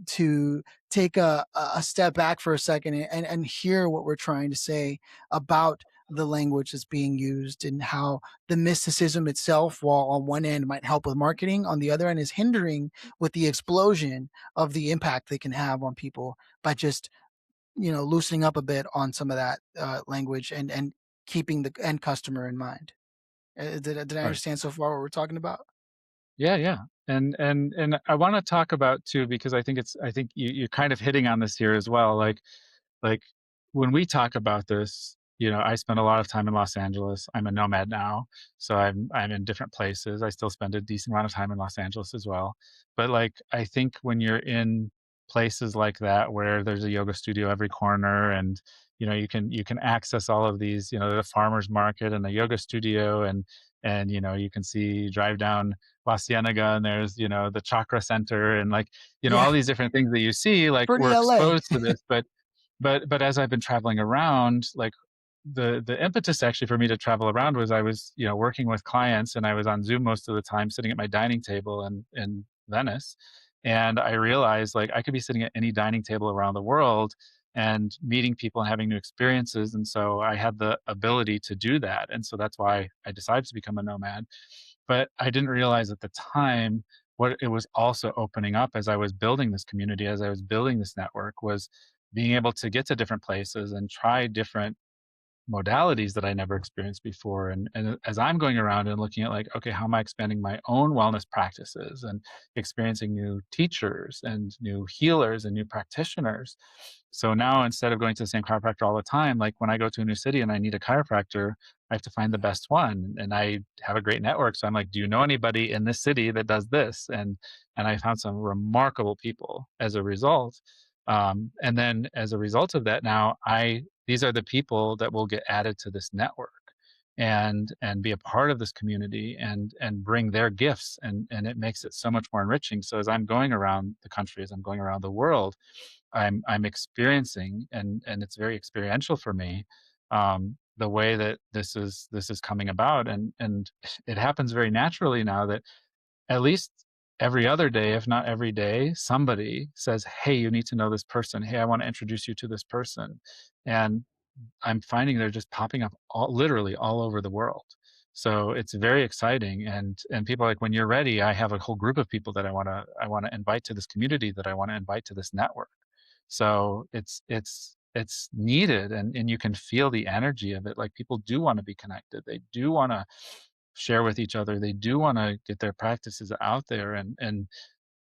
take a step back for a second, and hear what we're trying to say about the language that's being used, and how the mysticism itself, while on one end might help with marketing, on the other end is hindering with the explosion of the impact they can have on people by just loosening up a bit on some of that language, and keeping the end customer in mind. Did I Right. understand so far what we're talking about? Yeah, yeah. And I want to talk about too, because I think you're kind of hitting on this here as well. Like when we talk about this, I spend a lot of time in Los Angeles. I'm a nomad now, so I'm in different places. I still spend a decent amount of time in Los Angeles as well. But like I think when you're in places like that where there's a yoga studio every corner, and you can access all of these, the farmers market and the yoga studio, and you can see drive down La Cienega, and there's the chakra center, and like Yeah, all these different things that you see, like pretty we're LA. exposed to this. But as I've been traveling around, like the impetus actually for me to travel around was I was working with clients, and I was on Zoom most of the time, sitting at my dining table in Venice, and I realized like I could be sitting at any dining table around the world and meeting people and having new experiences, and so I had the ability to do that, and so that's why I decided to become a nomad. But I didn't realize at the time what it was also opening up as I was building this community, as I was building this network, was being able to get to different places and try different modalities that I never experienced before. And as I'm going around and looking at like, okay, how am I expanding my own wellness practices and experiencing new teachers and new healers and new practitioners. So now instead of going to the same chiropractor all the time, like when I go to a new city and I need a chiropractor, I have to find the best one. And I have a great network. So I'm like, do you know anybody in this city that does this? And I found some remarkable people as a result. And then as a result of that, now these are the people that will get added to this network and be a part of this community and bring their gifts, and it makes it so much more enriching. So as I'm going around the country, as I'm going around the world, I'm experiencing, and it's very experiential for me, the way that this is coming about, and it happens very naturally now that at least every other day, if not every day, somebody says, "Hey, you need to know this person. Hey, I want to introduce you to this person." And I'm finding they're just popping up literally all over the world. So it's very exciting, and people are like, when you're ready, I have a whole group of people that I want to invite to this community, that I want to invite to this network. So it's needed, and you can feel the energy of it. Like people do want to be connected. They do want to share with each other. They do want to get their practices out there, and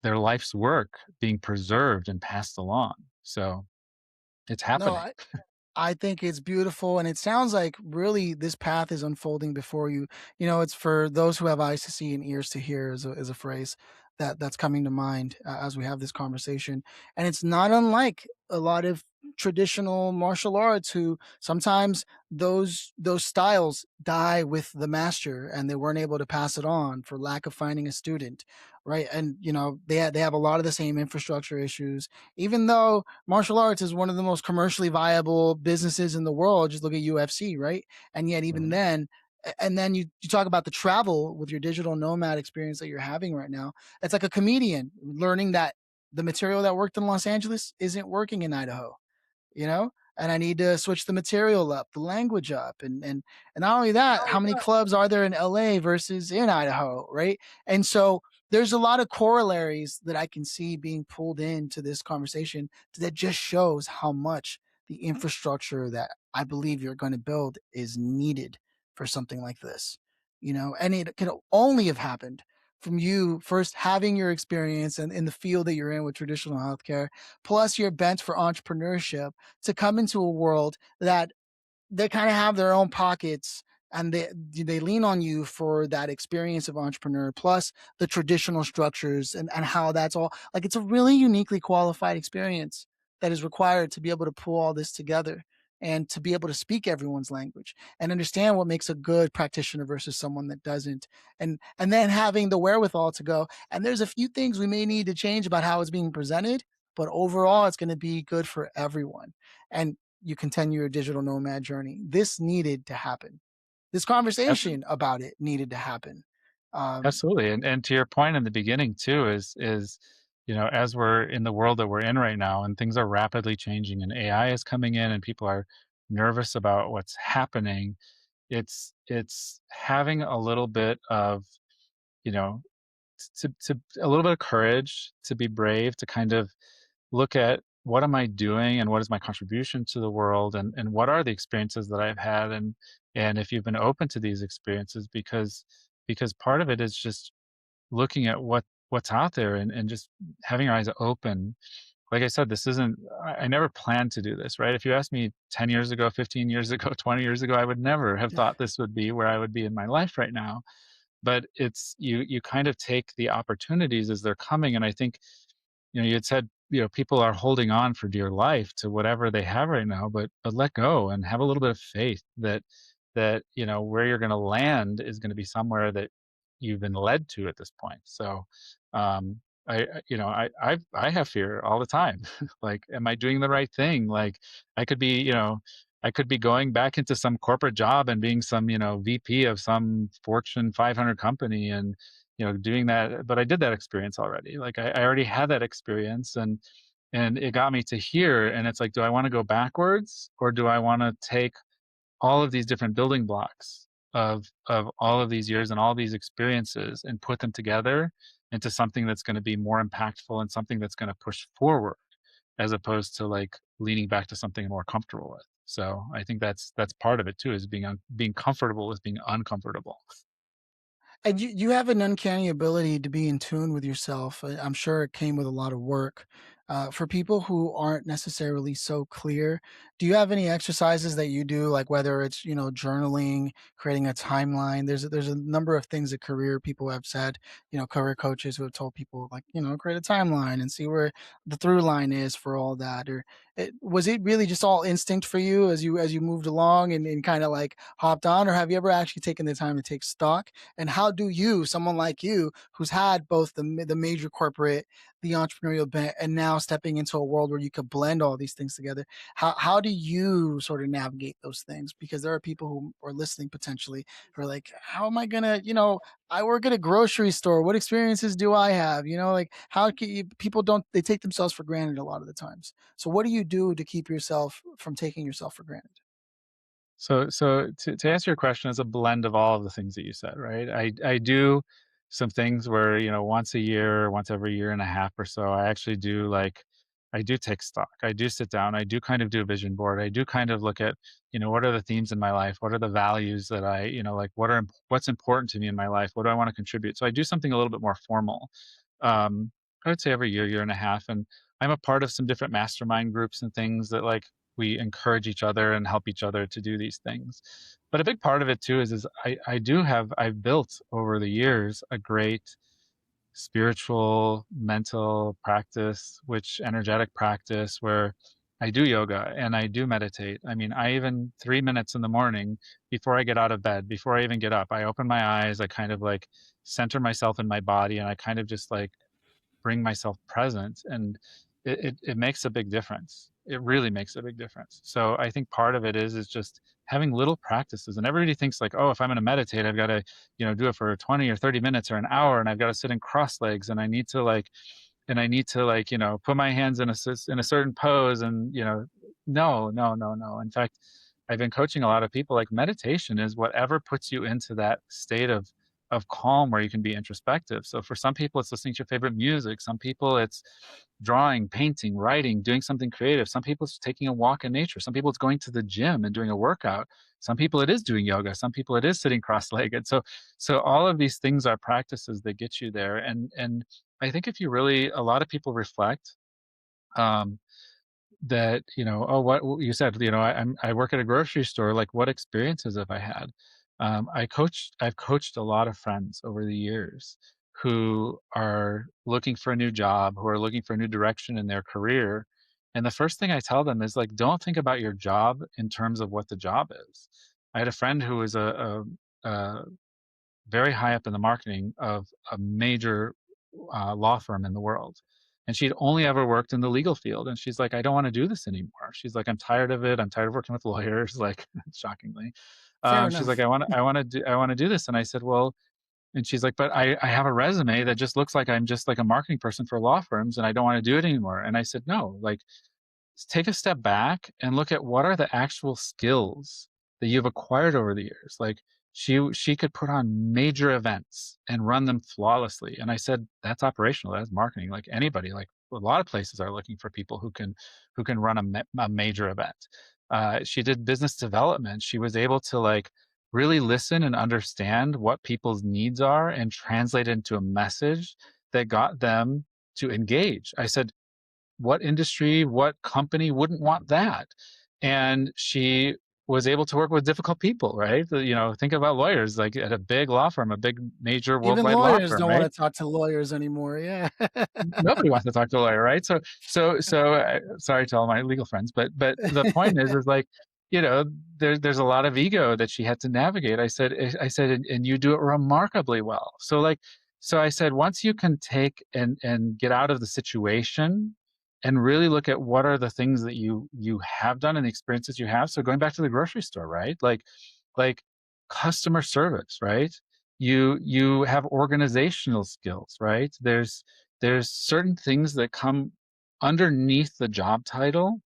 their life's work being preserved and passed along. So it's No, happening. I think it's beautiful, and it sounds like really this path is unfolding before you. It's for those who have eyes to see and ears to hear is a phrase that's coming to mind as we have this conversation. And it's not unlike a lot of traditional martial arts who sometimes those styles die with the master and they weren't able to pass it on for lack of finding a student, right? And they have a lot of the same infrastructure issues, even though martial arts is one of the most commercially viable businesses in the world. Just look at UFC, right? And yet, even Right. then, and then you talk about the travel with your digital nomad experience that you're having right now. It's like a comedian learning that the material that worked in Los Angeles isn't working in Idaho, and I need to switch the material up, the language up, and not only that, how many clubs are there in LA versus in Idaho, right? And so there's a lot of corollaries that I can see being pulled into this conversation that just shows how much the infrastructure that I believe you're going to build is needed for something like this. And it could only have happened from you first having your experience and in the field that you're in with traditional healthcare, plus your bent for entrepreneurship to come into a world that they kind of have their own pockets, and they lean on you for that experience of entrepreneur plus the traditional structures and how that's all like it's a really uniquely qualified experience that is required to be able to pull all this together and to be able to speak everyone's language and understand what makes a good practitioner versus someone that doesn't, and then having the wherewithal to go, and there's a few things we may need to change about how it's being presented, but overall it's going to be good for everyone. And you continue your digital nomad journey. This needed to happen. This conversation about it needed to happen. Um, Absolutely, and to your point in the beginning too is as we're in the world that we're in right now, and things are rapidly changing, and AI is coming in, and people are nervous about what's happening. It's having a little bit of you know to a little bit of courage, to be brave, to kind of look at what am I doing and what is my contribution to the world, and what are the experiences that I've had, and if you've been open to these experiences, because part of it is just looking at what's out there, and just having your eyes open. Like I said, this isn't I never planned to do this, right? If you asked me 10 years ago, 15 years ago, 20 years ago, I would never have thought this would be where I would be in my life right now. But it's you kind of take the opportunities as they're coming, and I think you had said, people are holding on for dear life to whatever they have right now, but let go and have a little bit of faith that that, where you're going to land is going to be somewhere that you've been led to at this point. So, um, I have fear all the time. Like, am I doing the right thing? Like, I could be, I could be going back into some corporate job and being some, VP of some Fortune 500 company and, doing that. But I did that experience already. Like, I already had that experience, and it got me to here. And it's like, do I want to go backwards, or do I want to take all of these different building blocks of all of these years and all these experiences and put them together into something that's going to be more impactful and something that's going to push forward, as opposed to like leaning back to something I'm more comfortable with. So I think that's part of it too, is being comfortable with being uncomfortable. And you have an uncanny ability to be in tune with yourself. I'm sure it came with a lot of work. For people who aren't necessarily so clear, do you have any exercises that you do, like whether it's journaling, creating a timeline? There's a number of things that career people have said. Career coaches who have told people like create a timeline and see where the through line is for all that. Or was it really just all instinct for you as you moved along and kind of like hopped on, or have you ever actually taken the time to take stock? And how do you, someone like you, who's had both the major corporate, the entrepreneurial bent, and now stepping into a world where you could blend all these things together, how do you sort of navigate those things? Because there are people who are listening potentially who are like, how am I gonna, I work at a grocery store. What experiences do I have? Like how can you, people don't they take themselves for granted a lot of the times. So what do you do to keep yourself from taking yourself for granted? So to answer your question, it's a blend of all of the things that you said, right? I do some things where, once a year, once every year and a half or so, I actually do like I do take stock. I do sit down. I do kind of do a vision board. I do kind of look at, what are the themes in my life? What are the values that I, like what's important to me in my life? What do I want to contribute? So I do something a little bit more formal. I would say every year, year and a half. And I'm a part of some different mastermind groups and things that like we encourage each other and help each other to do these things. But a big part of it too is I've built over the years a great spiritual mental practice, which energetic practice where I do yoga and I do meditate. I mean, I even 3 minutes in the morning before I get out of bed, before I even get up, I open my eyes, I kind of like center myself in my body, and I kind of just like bring myself present, and it makes a big difference. It really makes a big difference. So I think part of it is just having little practices. And everybody thinks like, oh, if I'm going to meditate, I've got to, do it for 20 or 30 minutes or an hour, and I've got to sit in cross legs, and I need to like, put my hands in in a certain pose, and no, no, no, no. In fact, I've been coaching a lot of people, like meditation is whatever puts you into that state of calm where you can be introspective. So for some people it's listening to your favorite music, some people it's drawing, painting, writing, doing something creative. Some people it's taking a walk in nature. Some people it's going to the gym and doing a workout. Some people it is doing yoga. Some people it is sitting cross-legged. So all of these things are practices that get you there. And I think if you really, a lot of people reflect, um, that, oh, what you said, I work at a grocery store. Like, what experiences have I had? I've coached a lot of friends over the years who are looking for a new job, who are looking for a new direction in their career. And the first thing I tell them is like, don't think about your job in terms of what the job is. I had a friend who was a very high up in the marketing of a major law firm in the world. And she'd only ever worked in the legal field. And she's like, I don't want to do this anymore. She's like, I'm tired of it. I'm tired of working with lawyers, like shockingly. Fair She's like, enough. I want to do this. And I said, well, and she's like, but I have a resume that just looks like I'm just like a marketing person for law firms and I don't want to do it anymore. And I said, no, like take a step back and look at what are the actual skills that you've acquired over the years. Like she could put on major events and run them flawlessly. And I said, that's operational, that's marketing. Like anybody, like a lot of places are looking for people who can run a major event. She did business development. She was able to like really listen and understand what people's needs are and translate it into a message that got them to engage. I said, what industry, what company wouldn't want that? And she was able to work with difficult people, right? Think about lawyers, like at a big law firm, a big major Even worldwide law lawyers firm, don't right? want to talk to lawyers anymore. Yeah. Nobody wants to talk to a lawyer, right? So sorry to all my legal friends, but the point is like you know, there's a lot of ego that she had to navigate. I said, and you do it remarkably well. So like, so I said, once you can take and get out of the situation and really look at what are the things that you have done and the experiences you have. So going back to the grocery store, right? Like customer service, right? You have organizational skills, right? There's certain things that come underneath the job title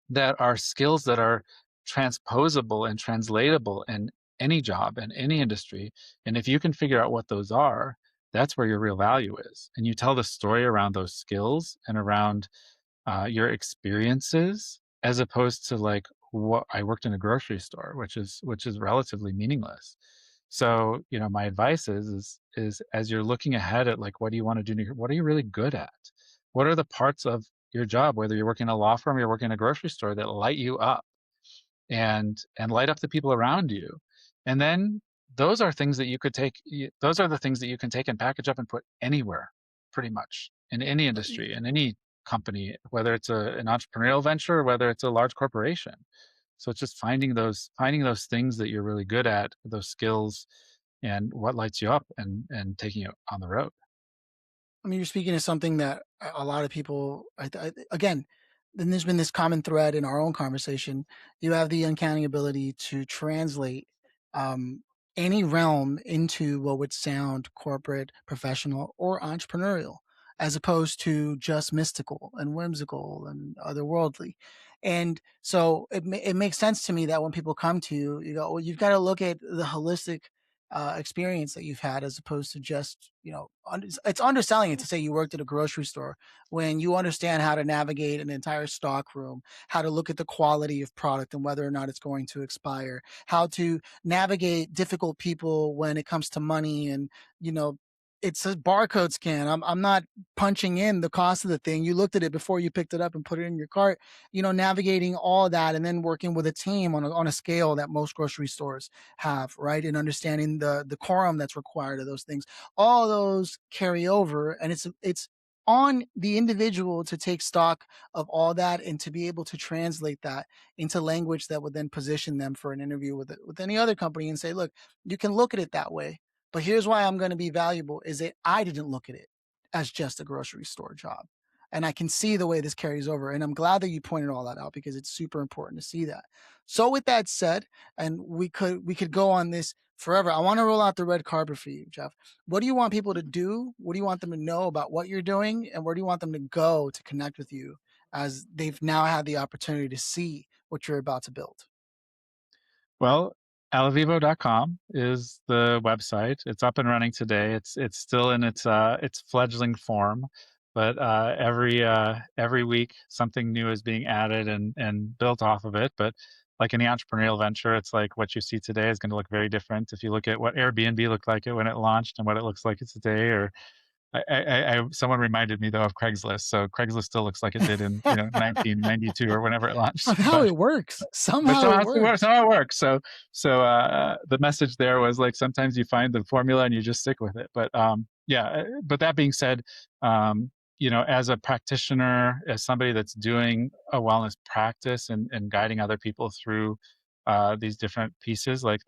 that are skills that are transposable and translatable in any job in any industry. And if you can figure out what those are, that's where your real value is. And you tell the story around those skills and around your experiences, as opposed to like, what I worked in a grocery store, which is relatively meaningless. So, my advice is as you're looking ahead at like, what do you want to do? What are you really good at? What are the parts of your job, whether you're working in a law firm or you're working in a grocery store, that light you up and light up the people around you? And then those are things that you could take. Those are the things that you can take and package up and put anywhere, pretty much in any industry, in any company, whether it's an entrepreneurial venture or whether it's a large corporation. So it's just finding those things that you're really good at, those skills, and what lights you up, and taking it on the road. I mean, you're speaking to something that a lot of people, again, then there's been this common thread in our own conversation. You have the uncanny ability to translate um, any realm into what would sound corporate, professional, or entrepreneurial, as opposed to just mystical and whimsical and otherworldly. And so it makes sense to me that when people come to you, you go, well, you've got to look at the holistic experience that you've had, as opposed to just, it's underselling it to say you worked at a grocery store when you understand how to navigate an entire stock room, how to look at the quality of product and whether or not it's going to expire, how to navigate difficult people when it comes to money. And you know it's a barcode scan. I'm not punching in the cost of the thing. You looked at it before you picked it up and put it in your cart. Navigating all that and then working with a team on a scale that most grocery stores have, right? And understanding the quorum that's required of those things. All those carry over, and it's on the individual to take stock of all that and to be able to translate that into language that would then position them for an interview with any other company and say, look, you can look at it that way, but here's why I'm going to be valuable is that I didn't look at it as just a grocery store job. And I can see the way this carries over. And I'm glad that you pointed all that out because it's super important to see that. So with that said, and we could go on this forever. I want to roll out the red carpet for you, Jeff. What do you want people to do? What do you want them to know about what you're doing? And where do you want them to go to connect with you as they've now had the opportunity to see what you're about to build? Well, alavivo.com is the website. It's up and running today. It's still in its fledgling form, but every week something new is being added and built off of it. But like any entrepreneurial venture, it's like what you see today is going to look very different if you look at what Airbnb looked like it when it launched and what it looks like it today, or someone reminded me though of Craigslist. So Craigslist still looks like it did in 1992 or whenever it launched. Somehow it works. But Somehow it works. somehow it works. So the message there was like, sometimes you find the formula and you just stick with it. But yeah. But that being said, as a practitioner, as somebody that's doing a wellness practice and guiding other people through these different pieces, like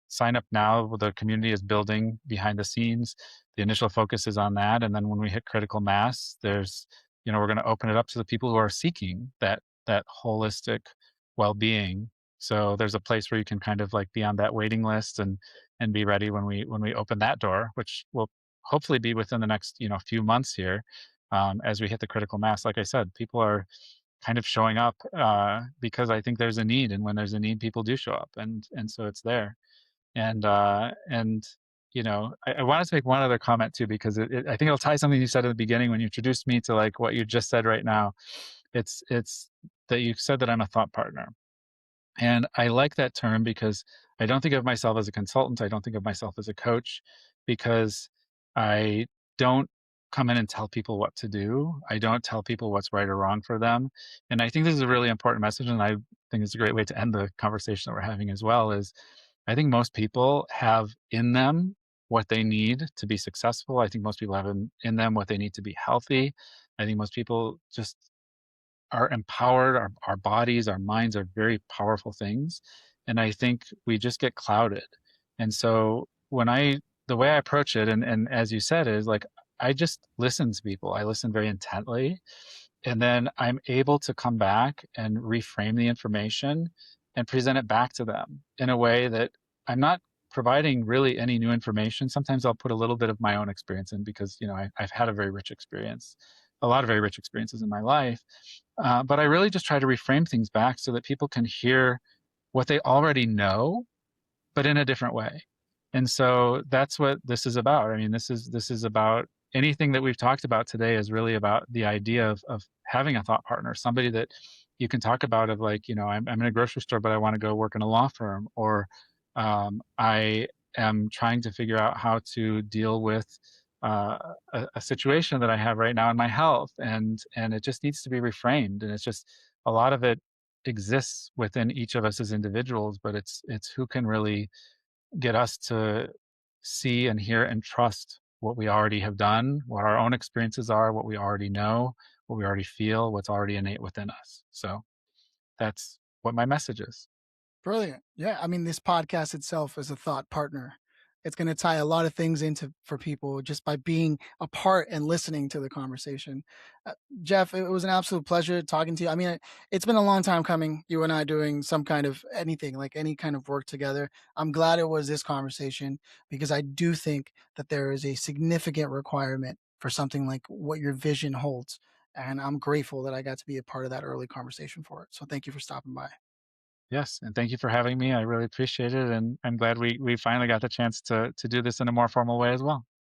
sign up now. The community is building behind the scenes. The initial focus is on that, and then when we hit critical mass, we're going to open it up to the people who are seeking that holistic well-being. So there's a place where you can kind of like be on that waiting list and be ready when we open that door, which will hopefully be within the next few months here, as we hit the critical mass. Like I said, people are kind of showing up because I think there's a need, and when there's a need, people do show up, and so it's there. And I wanted to make one other comment too, because I think it'll tie something you said at the beginning when you introduced me to like what you just said right now. It's that you said that I'm a thought partner. And I like that term because I don't think of myself as a consultant. I don't think of myself as a coach, because I don't come in and tell people what to do. I don't tell people what's right or wrong for them. And I think this is a really important message. And I think it's a great way to end the conversation that we're having as well. Is I think most people have in them what they need to be successful. I think most people have in them what they need to be healthy. I think most people just are empowered. Our bodies, our minds are very powerful things. And I think we just get clouded. And so the way I approach it, and as you said, is like, I just listen to people. I listen very intently. And then I'm able to come back and reframe the information and present it back to them in a way that I'm not providing really any new information. Sometimes I'll put a little bit of my own experience in because, I've had a very rich experience, a lot of very rich experiences in my life. But I really just try to reframe things back so that people can hear what they already know, but in a different way. And so that's what this is about. I mean, this is about anything that we've talked about today is really about the idea of having a thought partner, somebody that you can talk about of like, I'm in a grocery store, but I want to go work in a law firm, or I am trying to figure out how to deal with a situation that I have right now in my health, and it just needs to be reframed, and it's just a lot of it exists within each of us as individuals, but it's who can really get us to see and hear and trust what we already have done, what our own experiences are, what we already know, what we already feel, what's already innate within us. So that's what my message is. Brilliant. Yeah, I mean, this podcast itself is a thought partner. It's going to tie a lot of things into for people just by being a part and listening to the conversation. Jeff, it was an absolute pleasure talking to you. I mean, it's been a long time coming. You and I doing some kind of anything, like any kind of work together. I'm glad it was this conversation because I do think that there is a significant requirement for something like what your vision holds. And I'm grateful that I got to be a part of that early conversation for it. So thank you for stopping by. Yes, and thank you for having me. I really appreciate it, and I'm glad we finally got the chance to do this in a more formal way as well.